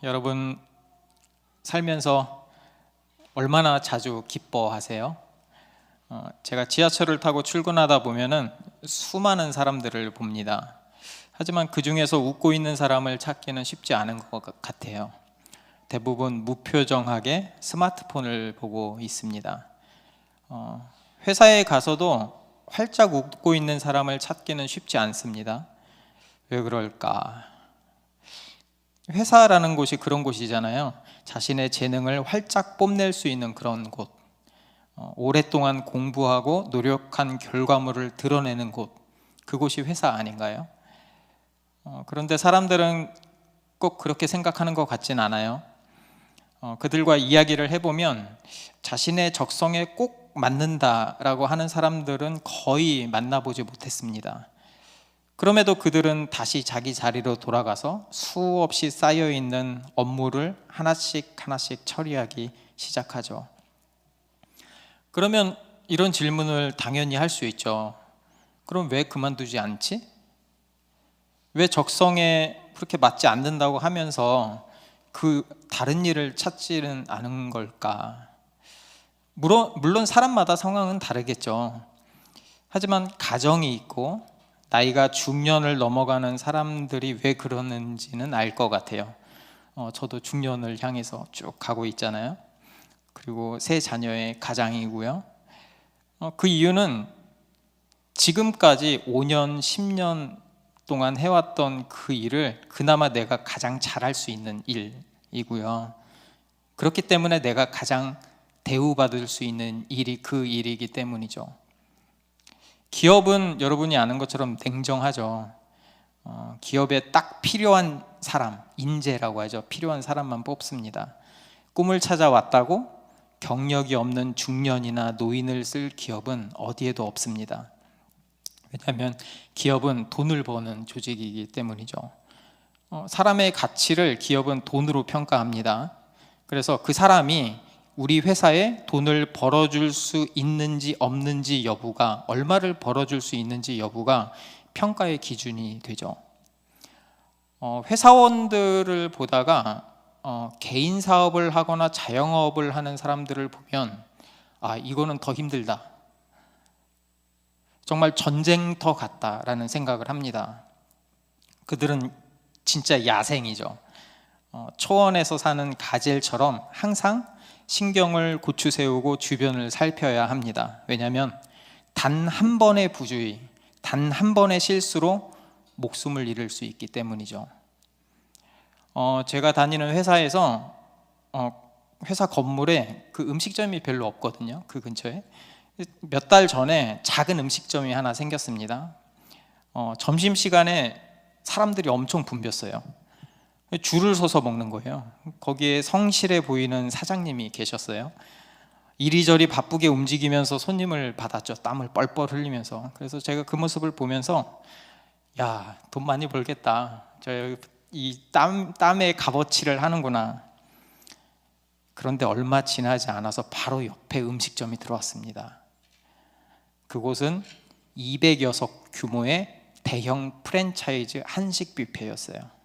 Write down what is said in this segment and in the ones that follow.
여러분 살면서 얼마나 자주 기뻐하세요? 제가 지하철을 타고 출근하다 보면은 수많은 사람들을 봅니다. 하지만 그 중에서 웃고 있는 사람을 찾기는 쉽지 않은 것 같아요. 대부분 무표정하게 스마트폰을 보고 있습니다. 회사에 가서도 활짝 웃고 있는 사람을 찾기는 쉽지 않습니다. 왜 그럴까? 회사라는 곳이 그런 곳이잖아요. 자신의 재능을 활짝 뽐낼 수 있는 그런 곳, 오랫동안 공부하고 노력한 결과물을 드러내는 곳, 그곳이 회사 아닌가요? 그런데 사람들은 꼭 그렇게 생각하는 것 같진 않아요. 그들과 이야기를 해보면 자신의 적성에 꼭 맞는다라고 하는 사람들은 거의 만나보지 못했습니다. 그럼에도 그들은 다시 자기 자리로 돌아가서 수없이 쌓여있는 업무를 하나씩 처리하기 시작하죠. 그러면 이런 질문을 당연히 할 수 있죠. 그럼 왜 그만두지 않지? 왜 적성에 그렇게 맞지 않는다고 하면서 그 다른 일을 찾지는 않은 걸까? 물론 사람마다 상황은 다르겠죠. 하지만 가정이 있고 나이가 중년을 넘어가는 사람들이 왜 그러는지는 알 것 같아요. 저도 중년을 향해서 쭉 가고 있잖아요. 그리고 세 자녀의 가장이고요. 그 이유는 지금까지 5년, 10년 동안 해왔던 그 일을 그나마 내가 가장 잘할 수 있는 일이고요. 그렇기 때문에 내가 가장 대우받을 수 있는 일이 그 일이기 때문이죠. 기업은 여러분이 아는 것처럼 냉정하죠. 기업에 딱 필요한 사람, 인재라고 하죠. 필요한 사람만 뽑습니다. 꿈을 찾아왔다고 경력이 없는 중년이나 노인을 쓸 기업은 어디에도 없습니다. 왜냐하면 기업은 돈을 버는 조직이기 때문이죠. 사람의 가치를 기업은 돈으로 평가합니다. 그래서 그 사람이 우리 회사에 돈을 벌어줄 수 있는지 없는지 여부가, 얼마를 벌어줄 수 있는지 여부가 평가의 기준이 되죠. 회사원들을 보다가 개인 사업을 하거나 자영업을 하는 사람들을 보면 이거는 더 힘들다, 정말 전쟁터 같다라는 생각을 합니다. 그들은 진짜 야생이죠. 초원에서 사는 가젤처럼 항상 신경을 고추 세우고 주변을 살펴야 합니다. 왜냐하면 단 한 번의 부주의, 단 한 번의 실수로 목숨을 잃을 수 있기 때문이죠. 제가 다니는 회사에서 회사 건물에 그 음식점이 별로 없거든요. 그 근처에. 몇 달 전에 작은 음식점이 하나 생겼습니다. 점심시간에 사람들이 엄청 붐볐어요. 줄을 서서 먹는 거예요. 거기에 성실해 보이는 사장님이 계셨어요. 이리저리 바쁘게 움직이면서 손님을 받았죠. 땀을 뻘뻘 흘리면서. 그래서 제가 그 모습을 보면서 야, 돈 많이 벌겠다. 이 땀의 값어치를 하는구나. 그런데 얼마 지나지 않아서 바로 옆에 음식점이 들어왔습니다. 그곳은 200여석 규모의 대형 프랜차이즈 한식 뷔페였어요.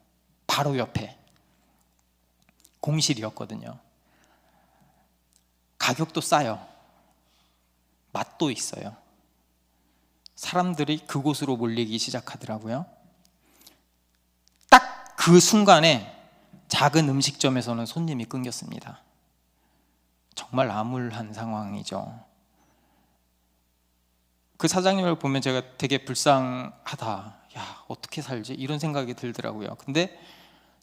바로 옆에 공실이었거든요. 가격도 싸요. 맛도 있어요. 사람들이 그곳으로 몰리기 시작하더라고요. 딱 그 순간에 작은 음식점에서는 손님이 끊겼습니다. 정말 암울한 상황이죠. 그 사장님을 보면 제가 되게 불쌍하다, 야, 어떻게 살지? 이런 생각이 들더라고요. 근데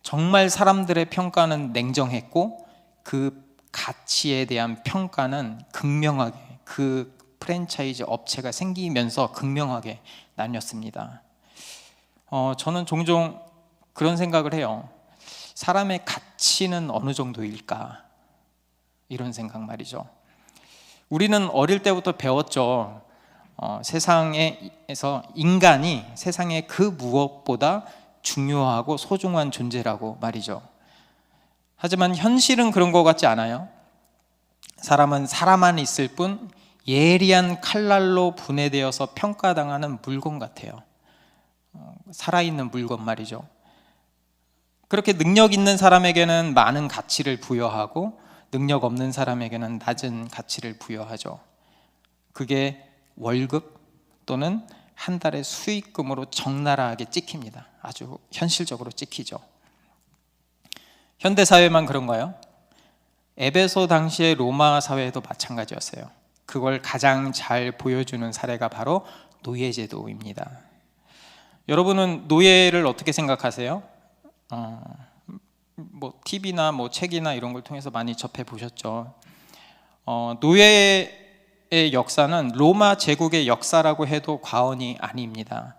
정말 사람들의 평가는 냉정했고 그 가치에 대한 평가는 극명하게, 그 프랜차이즈 업체가 생기면서 극명하게 나뉘었습니다. 저는 종종 그런 생각을 해요. 사람의 가치는 어느 정도일까? 이런 생각 말이죠. 우리는 어릴 때부터 배웠죠. 세상에서 인간이 세상의 그 무엇보다 중요하고 소중한 존재라고 말이죠. 하지만 현실은 그런 것 같지 않아요? 사람은 사람만 있을 뿐 예리한 칼날로 분해되어서 평가당하는 물건 같아요. 살아있는 물건 말이죠. 그렇게 능력 있는 사람에게는 많은 가치를 부여하고 능력 없는 사람에게는 낮은 가치를 부여하죠. 그게 월급 또는 한 달의 수익금으로 적나라하게 찍힙니다. 아주 현실적으로 찍히죠. 현대사회만 그런가요? 에베소 당시의 로마 사회도 마찬가지였어요. 그걸 가장 잘 보여주는 사례가 바로 노예제도입니다. 여러분은 노예를 어떻게 생각하세요? TV나 책이나 이런 걸 통해서 많이 접해 보셨죠. 노예의 역사는 로마 제국의 역사라고 해도 과언이 아닙니다.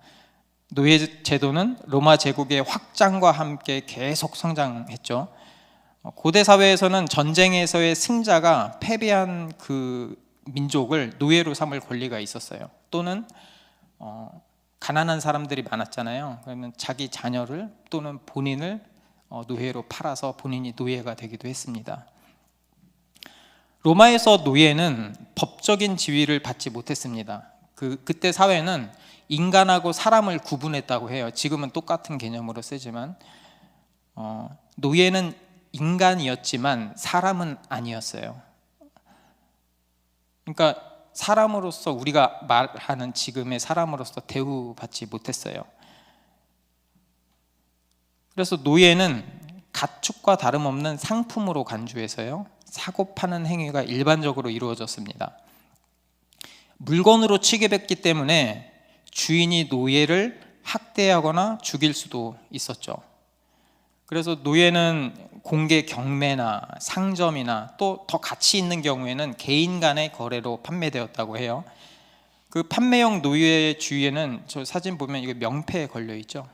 노예 제도는 로마 제국의 확장과 함께 계속 성장했죠. 고대 사회에서는 전쟁에서의 승자가 패배한 그 민족을 노예로 삼을 권리가 있었어요. 또는 가난한 사람들이 많았잖아요. 그러면 자기 자녀를 또는 본인을 노예로 팔아서 본인이 노예가 되기도 했습니다. 로마에서 노예는 법적인 지위를 받지 못했습니다. 그때 사회는 인간하고 사람을 구분했다고 해요. 지금은 똑같은 개념으로 쓰지만 노예는 인간이었지만 사람은 아니었어요. 그러니까 사람으로서, 우리가 말하는 지금의 사람으로서 대우받지 못했어요. 그래서 노예는 가축과 다름없는 상품으로 간주해서요, 사고 파는 행위가 일반적으로 이루어졌습니다. 물건으로 취급했기 때문에 주인이 노예를 학대하거나 죽일 수도 있었죠. 그래서 노예는 공개 경매나 상점이나 또 더 가치 있는 경우에는 개인 간의 거래로 판매되었다고 해요. 그 판매용 노예 주위에는 저 사진 보면 이거 명패 걸려 있죠.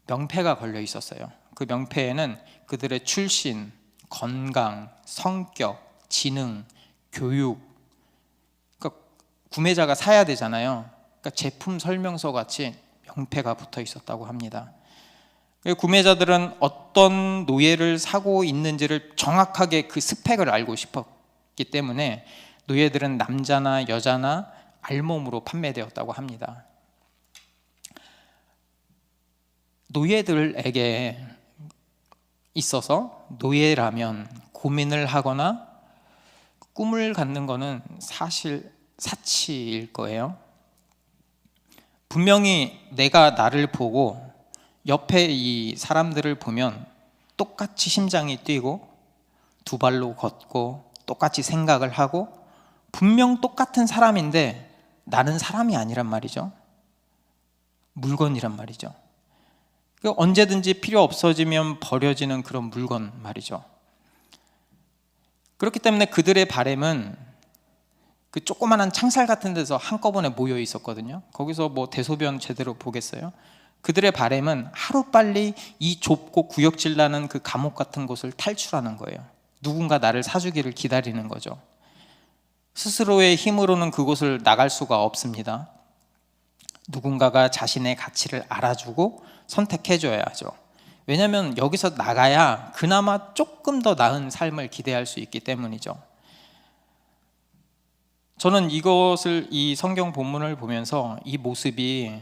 명패가 걸려 있었어요. 그 명패에는 그들의 출신, 건강, 성격, 지능, 교육, 그러니까 구매자가 사야 되잖아요. 그러니까 제품 설명서 같이 명패가 붙어 있었다고 합니다. 구매자들은 어떤 노예를 사고 있는지를 정확하게 그 스펙을 알고 싶었기 때문에 노예들은 남자나 여자나 알몸으로 판매되었다고 합니다. 노예들에게 있어서 노예라면 고민을 하거나 꿈을 갖는 것은 사실 사치일 거예요. 분명히 내가 나를 보고 옆에 이 사람들을 보면 똑같이 심장이 뛰고 두 발로 걷고 똑같이 생각을 하고 분명 똑같은 사람인데 나는 사람이 아니란 말이죠. 물건이란 말이죠. 언제든지 필요 없어지면 버려지는 그런 물건 말이죠. 그렇기 때문에 그들의 바램은 그 조그마한 창살 같은 데서 한꺼번에 모여 있었거든요. 거기서 대소변 제대로 보겠어요? 그들의 바램은 하루빨리 이 좁고 구역질 나는 그 감옥 같은 곳을 탈출하는 거예요. 누군가 나를 사주기를 기다리는 거죠. 스스로의 힘으로는 그곳을 나갈 수가 없습니다. 누군가가 자신의 가치를 알아주고 선택해줘야죠. 왜냐하면 여기서 나가야 그나마 조금 더 나은 삶을 기대할 수 있기 때문이죠. 저는 이 성경 본문을 보면서 이 모습이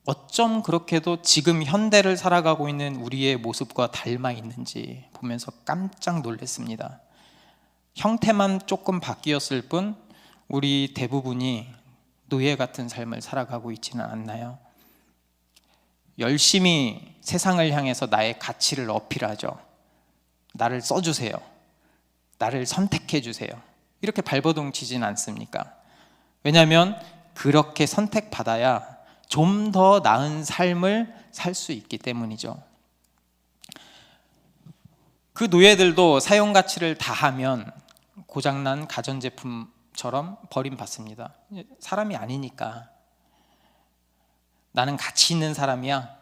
어쩜 그렇게도 지금 현대를 살아가고 있는 우리의 모습과 닮아 있는지 보면서 깜짝 놀랐습니다. 형태만 조금 바뀌었을 뿐 우리 대부분이 노예 같은 삶을 살아가고 있지는 않나요? 열심히 세상을 향해서 나의 가치를 어필하죠. 나를 써주세요. 나를 선택해 주세요. 이렇게 발버둥 치진 않습니까? 왜냐하면 그렇게 선택받아야 좀 더 나은 삶을 살 수 있기 때문이죠. 그 노예들도 사용 가치를 다하면 고장난 가전제품처럼 버림받습니다. 사람이 아니니까. 나는 가치 있는 사람이야.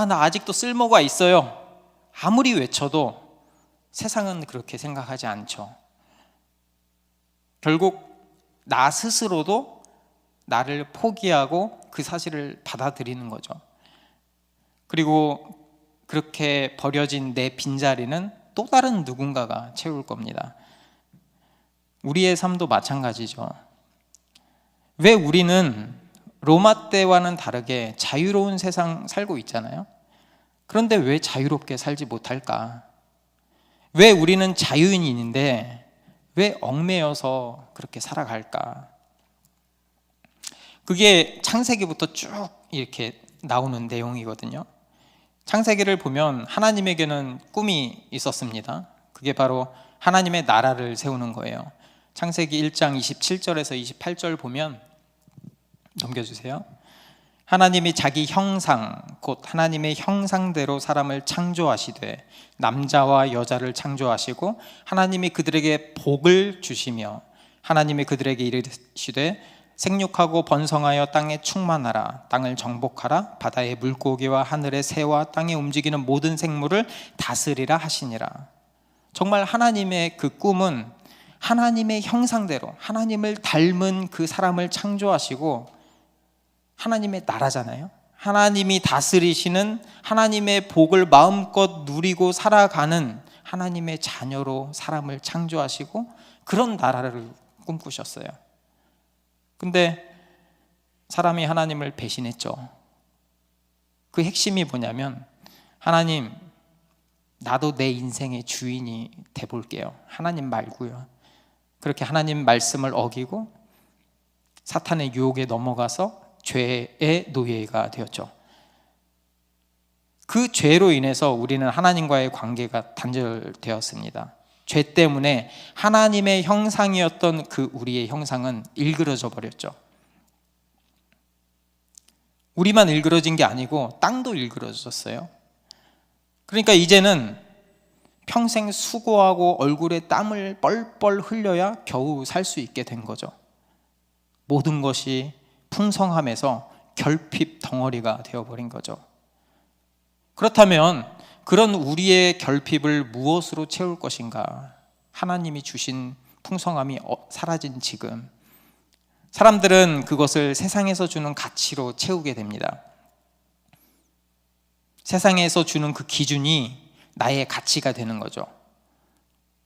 나 아직도 쓸모가 있어요. 아무리 외쳐도 세상은 그렇게 생각하지 않죠. 결국 나 스스로도 나를 포기하고 그 사실을 받아들이는 거죠. 그리고 그렇게 버려진 내 빈자리는 또 다른 누군가가 채울 겁니다. 우리의 삶도 마찬가지죠. 왜 우리는 로마 때와는 다르게 자유로운 세상 살고 있잖아요. 그런데 왜 자유롭게 살지 못할까? 왜 우리는 자유인인데 왜 얽매여서 그렇게 살아갈까? 그게 창세기부터 쭉 이렇게 나오는 내용이거든요. 창세기를 보면 하나님에게는 꿈이 있었습니다. 그게 바로 하나님의 나라를 세우는 거예요. 창세기 1장 27절에서 28절 보면, 넘겨주세요. 하나님이 자기 형상 곧 하나님의 형상대로 사람을 창조하시되 남자와 여자를 창조하시고 하나님이 그들에게 복을 주시며 하나님이 그들에게 이르시되 생육하고 번성하여 땅에 충만하라. 땅을 정복하라. 바다의 물고기와 하늘의 새와 땅에 움직이는 모든 생물을 다스리라 하시니라. 정말 하나님의 그 꿈은 하나님의 형상대로 하나님을 닮은 그 사람을 창조하시고 하나님의 나라잖아요. 하나님이 다스리시는, 하나님의 복을 마음껏 누리고 살아가는 하나님의 자녀로 사람을 창조하시고 그런 나라를 꿈꾸셨어요. 근데 사람이 하나님을 배신했죠. 그 핵심이 뭐냐면, 하나님, 나도 내 인생의 주인이 돼볼게요. 하나님 말고요. 그렇게 하나님 말씀을 어기고 사탄의 유혹에 넘어가서 죄의 노예가 되었죠. 그 죄로 인해서 우리는 하나님과의 관계가 단절되었습니다. 죄 때문에 하나님의 형상이었던 그 우리의 형상은 일그러져 버렸죠. 우리만 일그러진 게 아니고 땅도 일그러졌어요. 그러니까 이제는 평생 수고하고 얼굴에 땀을 뻘뻘 흘려야 겨우 살 수 있게 된 거죠. 모든 것이 풍성함에서 결핍 덩어리가 되어버린 거죠. 그렇다면 그런 우리의 결핍을 무엇으로 채울 것인가? 하나님이 주신 풍성함이 사라진 지금 사람들은 그것을 세상에서 주는 가치로 채우게 됩니다. 세상에서 주는 그 기준이 나의 가치가 되는 거죠.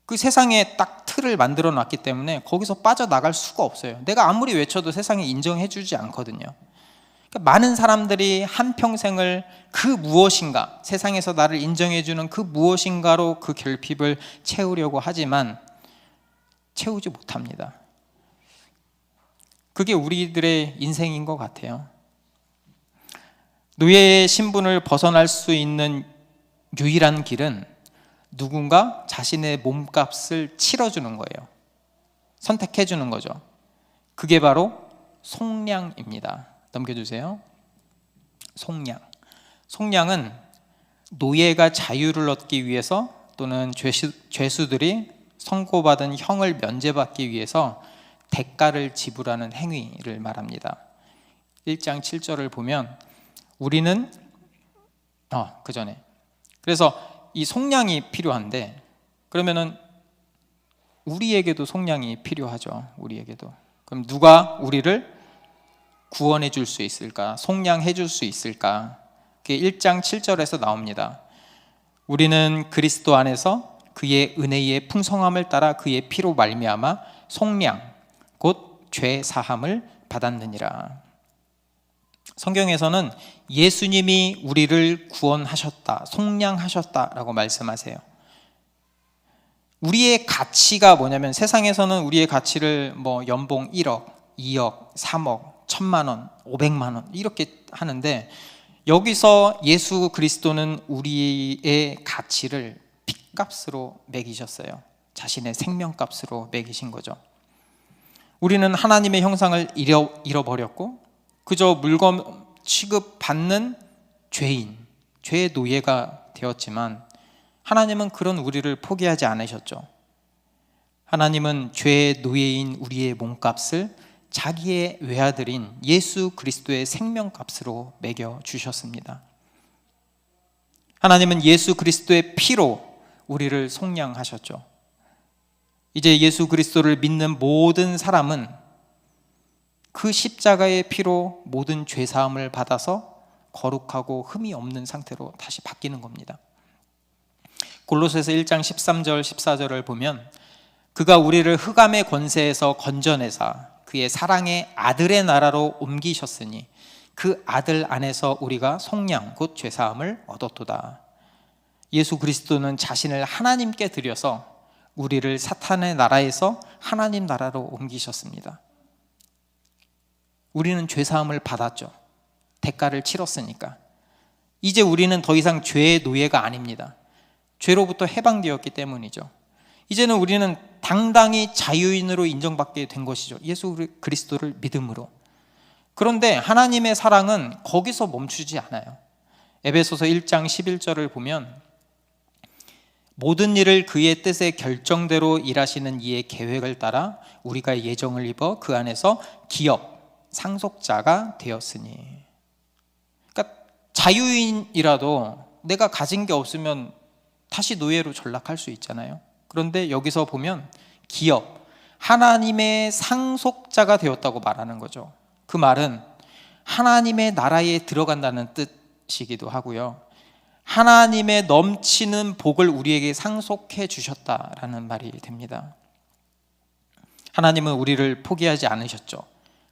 그 세상에 딱 틀을 만들어 놨기 때문에 거기서 빠져나갈 수가 없어요. 내가 아무리 외쳐도 세상에 인정해 주지 않거든요. 그러니까 많은 사람들이 한평생을 그 무엇인가, 세상에서 나를 인정해 주는 그 무엇인가로 그 결핍을 채우려고 하지만 채우지 못합니다. 그게 우리들의 인생인 것 같아요. 노예의 신분을 벗어날 수 있는 유일한 길은 누군가 자신의 몸값을 치러주는 거예요. 선택해 주는 거죠. 그게 바로 속량입니다. 넘겨주세요. 속량. 속량은 노예가 자유를 얻기 위해서 또는 죄수들이 선고받은 형을 면제받기 위해서 대가를 지불하는 행위를 말합니다. 1장 7절을 보면 우리는 그 전에 그래서 이 속량이 필요한데, 그러면은 우리에게도 속량이 필요하죠. 우리에게도. 그럼 누가 우리를 구원해 줄 수 있을까? 속량해 줄 수 있을까? 그게 1장 7절에서 나옵니다. 우리는 그리스도 안에서 그의 은혜의 풍성함을 따라 그의 피로 말미암아 속량 곧 죄 사함을 받았느니라. 성경에서는 예수님이 우리를 구원하셨다, 속량하셨다라고 말씀하세요. 우리의 가치가 뭐냐면, 세상에서는 우리의 가치를 연봉 1억, 2억, 3억, 1000만 원, 500만 원 이렇게 하는데, 여기서 예수 그리스도는 우리의 가치를 핏값으로 매기셨어요. 자신의 생명값으로 매기신 거죠. 우리는 하나님의 형상을 잃어버렸고 그저 물건 취급받는 죄인, 죄의 노예가 되었지만 하나님은 그런 우리를 포기하지 않으셨죠. 하나님은 죄의 노예인 우리의 몸값을 자기의 외아들인 예수 그리스도의 생명값으로 매겨주셨습니다. 하나님은 예수 그리스도의 피로 우리를 속량하셨죠. 이제 예수 그리스도를 믿는 모든 사람은 그 십자가의 피로 모든 죄사함을 받아서 거룩하고 흠이 없는 상태로 다시 바뀌는 겁니다. 골로새서 1장 13절 14절을 보면 그가 우리를 흑암의 권세에서 건져내사 그의 사랑의 아들의 나라로 옮기셨으니 그 아들 안에서 우리가 속량 곧 죄사함을 얻었도다. 예수 그리스도는 자신을 하나님께 드려서 우리를 사탄의 나라에서 하나님 나라로 옮기셨습니다. 우리는 죄사함을 받았죠. 대가를 치렀으니까. 이제 우리는 더 이상 죄의 노예가 아닙니다. 죄로부터 해방되었기 때문이죠. 이제는 우리는 당당히 자유인으로 인정받게 된 것이죠. 예수 그리스도를 믿음으로. 그런데 하나님의 사랑은 거기서 멈추지 않아요. 에베소서 1장 11절을 보면 모든 일을 그의 뜻의 결정대로 일하시는 이의 계획을 따라 우리가 예정을 입어 그 안에서 기업, 상속자가 되었으니. 그러니까 자유인이라도 내가 가진 게 없으면 다시 노예로 전락할 수 있잖아요. 그런데 여기서 보면 기업, 하나님의 상속자가 되었다고 말하는 거죠. 그 말은 하나님의 나라에 들어간다는 뜻이기도 하고요. 하나님의 넘치는 복을 우리에게 상속해 주셨다라는 말이 됩니다. 하나님은 우리를 포기하지 않으셨죠.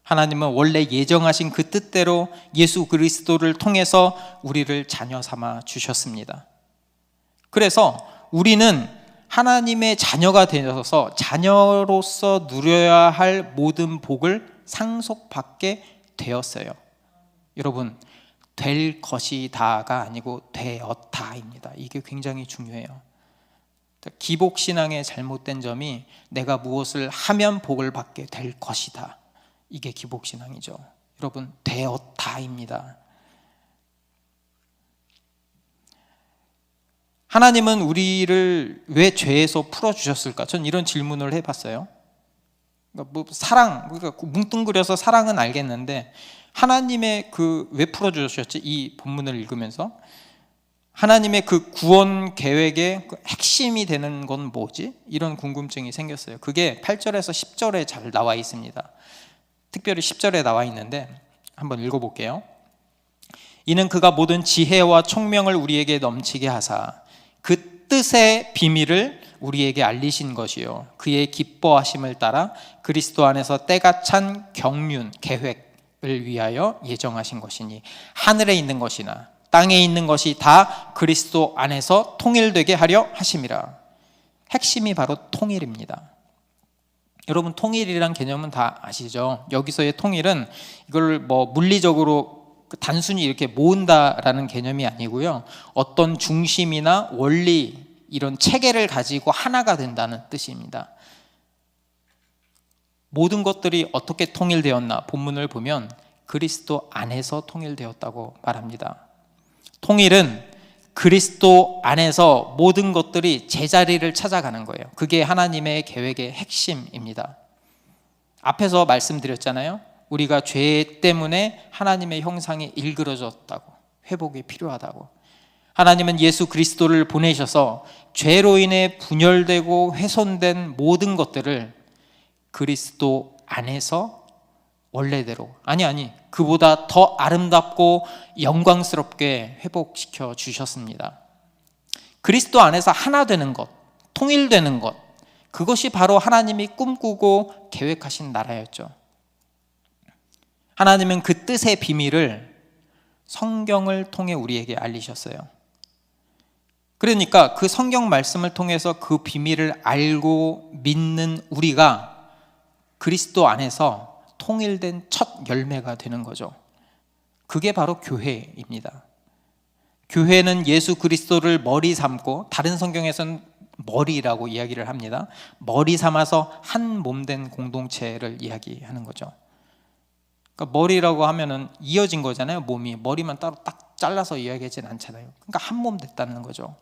하나님은 원래 예정하신 그 뜻대로 예수 그리스도를 통해서 우리를 자녀 삼아 주셨습니다. 그래서 우리는 하나님의 자녀가 되어서 자녀로서 누려야 할 모든 복을 상속받게 되었어요. 여러분, 될 것이다가 아니고 되었다입니다. 이게 굉장히 중요해요. 기복신앙의 잘못된 점이 내가 무엇을 하면 복을 받게 될 것이다. 이게 기복신앙이죠. 여러분, 되었다입니다. 하나님은 우리를 왜 죄에서 풀어주셨을까? 전 이런 질문을 해봤어요. 그러니까 그러니까 뭉뚱그려서 사랑은 알겠는데 하나님의 왜 풀어주셨지? 이 본문을 읽으면서 하나님의 그 구원 계획의 핵심이 되는 건 뭐지? 이런 궁금증이 생겼어요. 그게 8절에서 10절에 잘 나와 있습니다. 특별히 10절에 나와 있는데 한번 읽어볼게요. 이는 그가 모든 지혜와 총명을 우리에게 넘치게 하사 그 뜻의 비밀을 우리에게 알리신 것이요 그의 기뻐하심을 따라 그리스도 안에서 때가 찬 경륜 계획을 위하여 예정하신 것이니 하늘에 있는 것이나 땅에 있는 것이 다 그리스도 안에서 통일되게 하려 하심이라. 핵심이 바로 통일입니다. 여러분, 통일이란 개념은 다 아시죠? 여기서의 통일은 이걸 물리적으로 단순히 이렇게 모은다라는 개념이 아니고요, 어떤 중심이나 원리, 이런 체계를 가지고 하나가 된다는 뜻입니다. 모든 것들이 어떻게 통일되었나 본문을 보면 그리스도 안에서 통일되었다고 말합니다. 통일은 그리스도 안에서 모든 것들이 제자리를 찾아가는 거예요. 그게 하나님의 계획의 핵심입니다. 앞에서 말씀드렸잖아요. 우리가 죄 때문에 하나님의 형상이 일그러졌다고, 회복이 필요하다고. 하나님은 예수 그리스도를 보내셔서 죄로 인해 분열되고 훼손된 모든 것들을 그리스도 안에서 원래대로, 그보다 더 아름답고 영광스럽게 회복시켜 주셨습니다. 그리스도 안에서 하나 되는 것, 통일되는 것, 그것이 바로 하나님이 꿈꾸고 계획하신 나라였죠. 하나님은 그 뜻의 비밀을 성경을 통해 우리에게 알리셨어요. 그러니까 그 성경 말씀을 통해서 그 비밀을 알고 믿는 우리가 그리스도 안에서 통일된 첫 열매가 되는 거죠. 그게 바로 교회입니다. 교회는 예수 그리스도를 머리 삼고, 다른 성경에서는 머리라고 이야기를 합니다. 머리 삼아서 한 몸 된 공동체를 이야기하는 거죠. 그러니까 머리라고 하면은 이어진 거잖아요. 몸이 머리만 따로 딱 잘라서 이야기하진 않잖아요. 그러니까 한 몸 됐다는 거죠.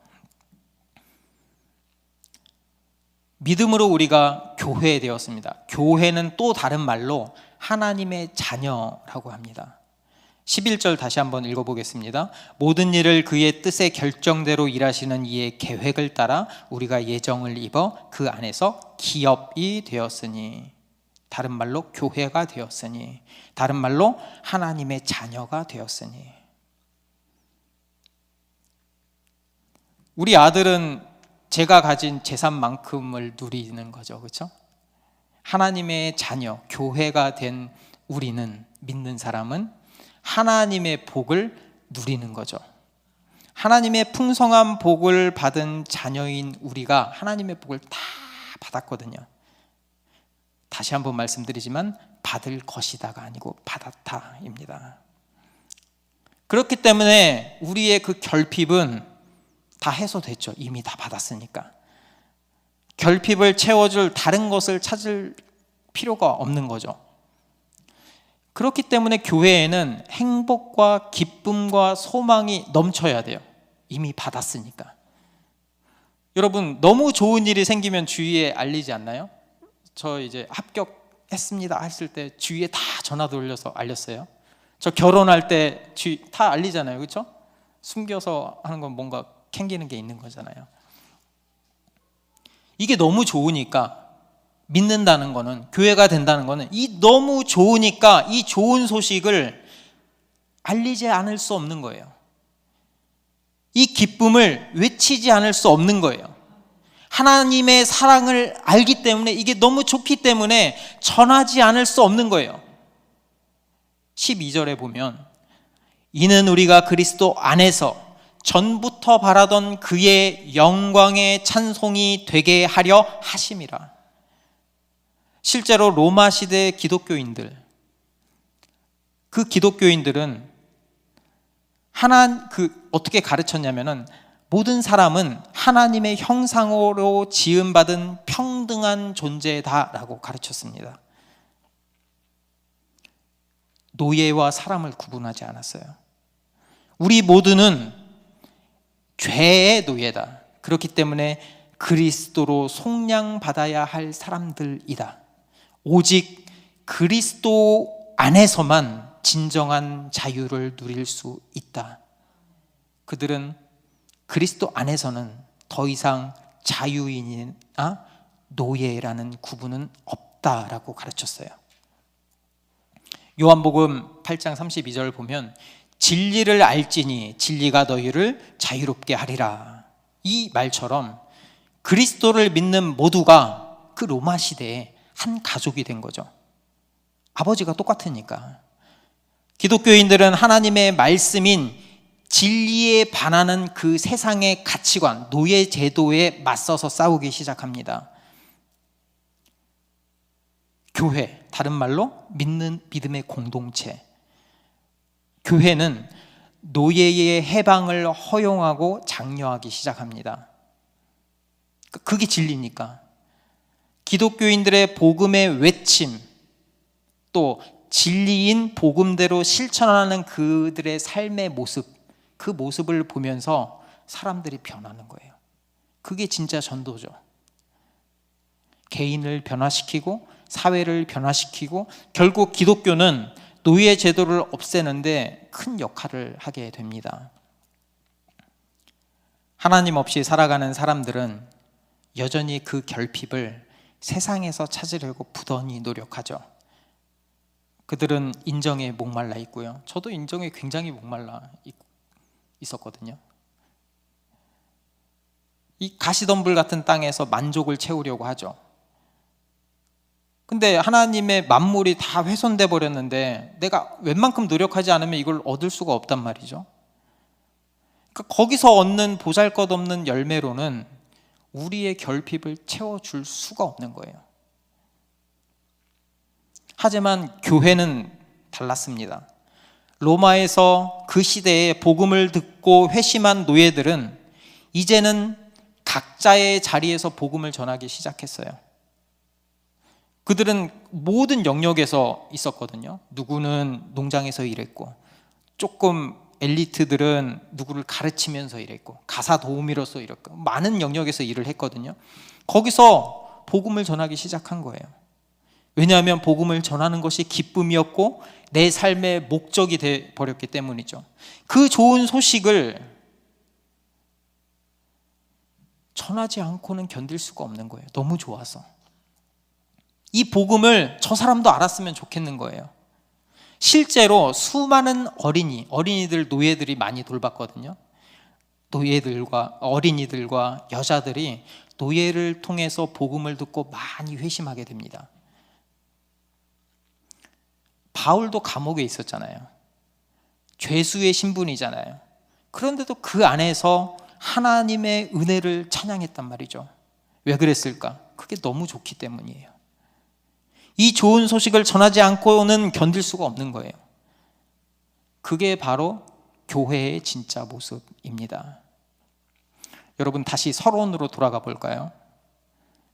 믿음으로 우리가 교회되었습니다. 교회는 또 다른 말로 하나님의 자녀라고 합니다. 11절 다시 한번 읽어보겠습니다. 모든 일을 그의 뜻의 결정대로 일하시는 이의 계획을 따라 우리가 예정을 입어 그 안에서 기업이 되었으니, 다른 말로 교회가 되었으니, 다른 말로 하나님의 자녀가 되었으니. 우리 아들은 제가 가진 재산만큼을 누리는 거죠. 그렇죠? 하나님의 자녀, 교회가 된 우리는, 믿는 사람은 하나님의 복을 누리는 거죠. 하나님의 풍성한 복을 받은 자녀인 우리가 하나님의 복을 다 받았거든요. 다시 한번 말씀드리지만 받을 것이다가 아니고 받았다입니다. 그렇기 때문에 우리의 그 결핍은 다 해소됐죠. 이미 다 받았으니까. 결핍을 채워줄 다른 것을 찾을 필요가 없는 거죠. 그렇기 때문에 교회에는 행복과 기쁨과 소망이 넘쳐야 돼요. 이미 받았으니까. 여러분, 너무 좋은 일이 생기면 주위에 알리지 않나요? 저 이제 합격했습니다 했을 때 주위에 다 전화 돌려서 알렸어요. 저 결혼할 때 주위 다 알리잖아요. 그렇죠? 숨겨서 하는 건 뭔가 캥기는 게 있는 거잖아요. 이게 너무 좋으니까 믿는다는 거는, 교회가 된다는 거는 이 너무 좋으니까 이 좋은 소식을 알리지 않을 수 없는 거예요. 이 기쁨을 외치지 않을 수 없는 거예요. 하나님의 사랑을 알기 때문에, 이게 너무 좋기 때문에 전하지 않을 수 없는 거예요. 12절에 보면 이는 우리가 그리스도 안에서 전부터 바라던 그의 영광의 찬송이 되게 하려 하심이라. 실제로 로마 시대 기독교인들, 그 기독교인들은 어떻게 가르쳤냐면은 모든 사람은 하나님의 형상으로 지음받은 평등한 존재다라고 가르쳤습니다. 노예와 사람을 구분하지 않았어요. 우리 모두는 죄의 노예다. 그렇기 때문에 그리스도로 속량받아야 할 사람들이다. 오직 그리스도 안에서만 진정한 자유를 누릴 수 있다. 그들은 그리스도 안에서는 더 이상 자유인이나 노예라는 구분은 없다라고 가르쳤어요. 요한복음 8장 32절 보면 진리를 알지니 진리가 너희를 자유롭게 하리라. 이 말처럼 그리스도를 믿는 모두가 그 로마 시대에 한 가족이 된 거죠. 아버지가 똑같으니까. 기독교인들은 하나님의 말씀인 진리에 반하는 그 세상의 가치관, 노예 제도에 맞서서 싸우기 시작합니다. 교회, 다른 말로 믿음의 공동체. 교회는 노예의 해방을 허용하고 장려하기 시작합니다. 그게 진리니까. 기독교인들의 복음의 외침, 또 진리인 복음대로 실천하는 그들의 삶의 모습, 그 모습을 보면서 사람들이 변하는 거예요. 그게 진짜 전도죠. 개인을 변화시키고 사회를 변화시키고 결국 기독교는 노예 제도를 없애는데 큰 역할을 하게 됩니다. 하나님 없이 살아가는 사람들은 여전히 그 결핍을 세상에서 찾으려고 부단히 노력하죠. 그들은 인정에 목말라 있고요. 저도 인정에 굉장히 목말라 있었거든요. 이 가시덤불 같은 땅에서 만족을 채우려고 하죠. 근데 하나님의 만물이 다 훼손돼 버렸는데 내가 웬만큼 노력하지 않으면 이걸 얻을 수가 없단 말이죠. 그러니까 거기서 얻는 보잘것없는 열매로는 우리의 결핍을 채워줄 수가 없는 거예요. 하지만 교회는 달랐습니다. 로마에서 그 시대에 복음을 듣고 회심한 노예들은 이제는 각자의 자리에서 복음을 전하기 시작했어요. 그들은 모든 영역에서 있었거든요. 누구는 농장에서 일했고, 조금 엘리트들은 누구를 가르치면서 일했고, 가사 도우미로서 일했고, 많은 영역에서 일을 했거든요. 거기서 복음을 전하기 시작한 거예요. 왜냐하면 복음을 전하는 것이 기쁨이었고 내 삶의 목적이 돼 버렸기 때문이죠. 그 좋은 소식을 전하지 않고는 견딜 수가 없는 거예요. 너무 좋아서. 이 복음을 저 사람도 알았으면 좋겠는 거예요. 실제로 수많은 어린이들, 노예들이 많이 돌봤거든요. 노예들과 어린이들과 여자들이 노예를 통해서 복음을 듣고 많이 회심하게 됩니다. 바울도 감옥에 있었잖아요. 죄수의 신분이잖아요. 그런데도 그 안에서 하나님의 은혜를 찬양했단 말이죠. 왜 그랬을까? 그게 너무 좋기 때문이에요. 이 좋은 소식을 전하지 않고는 견딜 수가 없는 거예요. 그게 바로 교회의 진짜 모습입니다. 여러분, 다시 서론으로 돌아가 볼까요?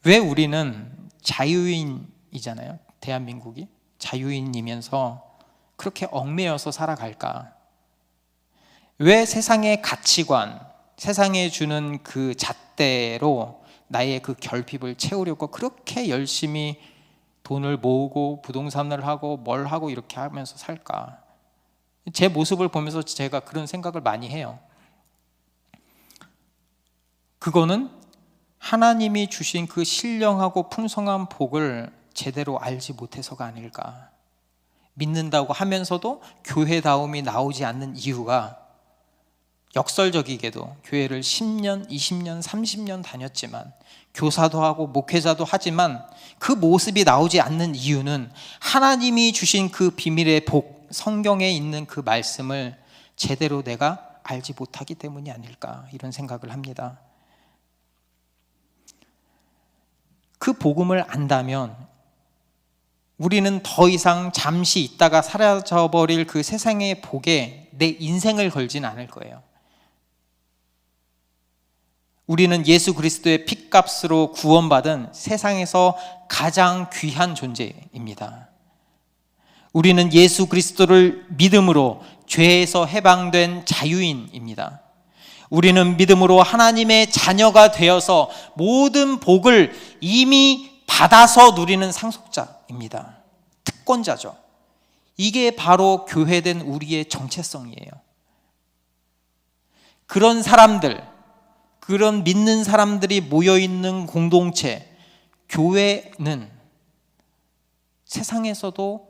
왜 우리는 자유인이잖아요. 대한민국이 자유인이면서 그렇게 얽매여서 살아갈까? 왜 세상의 가치관, 세상에 주는 그 잣대로 나의 그 결핍을 채우려고 그렇게 열심히 돈을 모으고 부동산을 하고 뭘 하고 이렇게 하면서 살까? 제 모습을 보면서 제가 그런 생각을 많이 해요. 그거는 하나님이 주신 그 신령하고 풍성한 복을 제대로 알지 못해서가 아닐까. 믿는다고 하면서도 교회다움이 나오지 않는 이유가, 역설적이게도 교회를 10년, 20년, 30년 다녔지만, 교사도 하고 목회자도 하지만 그 모습이 나오지 않는 이유는 하나님이 주신 그 비밀의 복, 성경에 있는 그 말씀을 제대로 내가 알지 못하기 때문이 아닐까, 이런 생각을 합니다. 그 복음을 안다면 우리는 더 이상 잠시 있다가 사라져버릴 그 세상의 복에 내 인생을 걸진 않을 거예요. 우리는 예수 그리스도의 핏값으로 구원받은 세상에서 가장 귀한 존재입니다. 우리는 예수 그리스도를 믿음으로 죄에서 해방된 자유인입니다. 우리는 믿음으로 하나님의 자녀가 되어서 모든 복을 이미 받아서 누리는 상속자입니다. 특권자죠. 이게 바로 교회된 우리의 정체성이에요. 그런 사람들, 그런 믿는 사람들이 모여있는 공동체, 교회는 세상에서도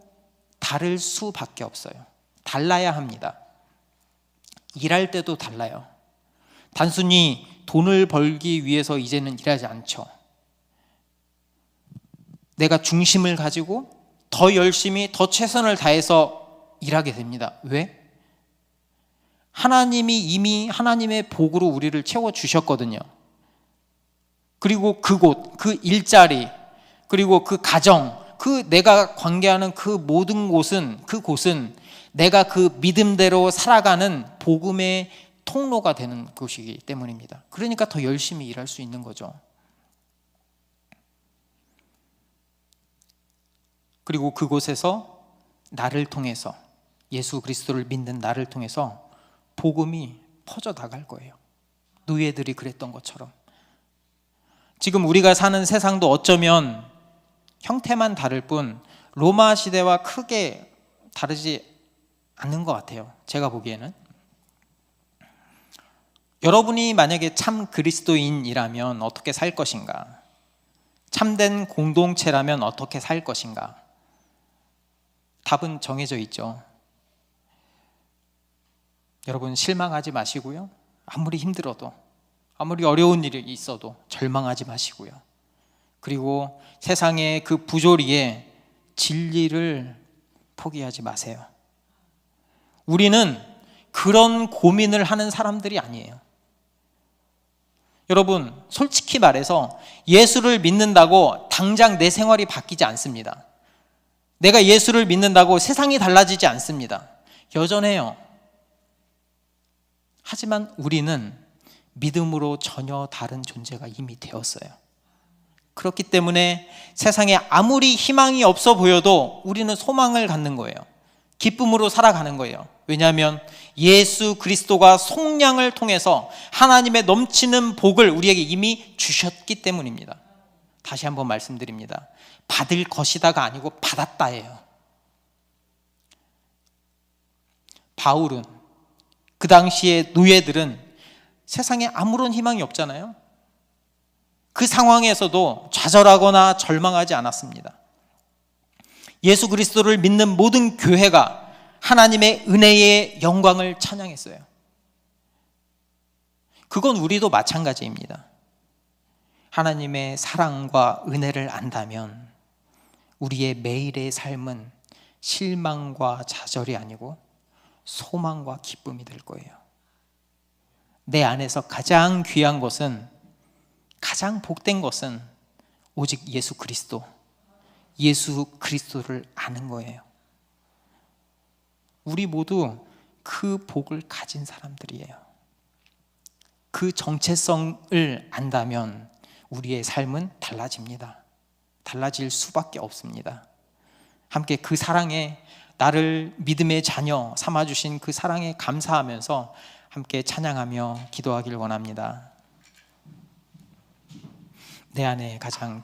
다를 수밖에 없어요. 달라야 합니다. 일할 때도 달라요. 단순히 돈을 벌기 위해서 이제는 일하지 않죠. 내가 중심을 가지고 더 열심히, 더 최선을 다해서 일하게 됩니다. 왜? 하나님이 이미 하나님의 복으로 우리를 채워주셨거든요. 그리고 그곳, 그 일자리, 그리고 그 가정, 그 내가 관계하는 그 모든 곳은, 그곳은 내가 그 믿음대로 살아가는 복음의 통로가 되는 곳이기 때문입니다. 그러니까 더 열심히 일할 수 있는 거죠. 그리고 그곳에서 나를 통해서, 예수 그리스도를 믿는 나를 통해서 복음이 퍼져 나갈 거예요. 노예들이 그랬던 것처럼. 지금 우리가 사는 세상도 어쩌면 형태만 다를 뿐 로마 시대와 크게 다르지 않는 것 같아요. 제가 보기에는. 여러분이 만약에 참 그리스도인이라면 어떻게 살 것인가? 참된 공동체라면 어떻게 살 것인가? 답은 정해져 있죠. 여러분, 실망하지 마시고요. 아무리 힘들어도, 아무리 어려운 일이 있어도 절망하지 마시고요. 그리고 세상의 그 부조리에 진리를 포기하지 마세요. 우리는 그런 고민을 하는 사람들이 아니에요. 여러분, 솔직히 말해서 예수를 믿는다고 당장 내 생활이 바뀌지 않습니다. 내가 예수를 믿는다고 세상이 달라지지 않습니다. 여전해요. 하지만 우리는 믿음으로 전혀 다른 존재가 이미 되었어요. 그렇기 때문에 세상에 아무리 희망이 없어 보여도 우리는 소망을 갖는 거예요. 기쁨으로 살아가는 거예요. 왜냐하면 예수 그리스도가 속량을 통해서 하나님의 넘치는 복을 우리에게 이미 주셨기 때문입니다. 다시 한번 말씀드립니다. 받을 것이다가 아니고 받았다예요. 바울은, 그 당시의 노예들은 세상에 아무런 희망이 없잖아요. 그 상황에서도 좌절하거나 절망하지 않았습니다. 예수 그리스도를 믿는 모든 교회가 하나님의 은혜의 영광을 찬양했어요. 그건 우리도 마찬가지입니다. 하나님의 사랑과 은혜를 안다면 우리의 매일의 삶은 실망과 좌절이 아니고 소망과 기쁨이 될 거예요. 내 안에서 가장 귀한 것은, 가장 복된 것은 오직 예수 그리스도를 아는 거예요. 우리 모두 그 복을 가진 사람들이에요. 그 정체성을 안다면 우리의 삶은 달라집니다. 달라질 수밖에 없습니다. 함께 그 사랑에, 나를 믿음의 자녀 삼아주신 그 사랑에 감사하면서 함께 찬양하며 기도하길 원합니다. 내 안에 가장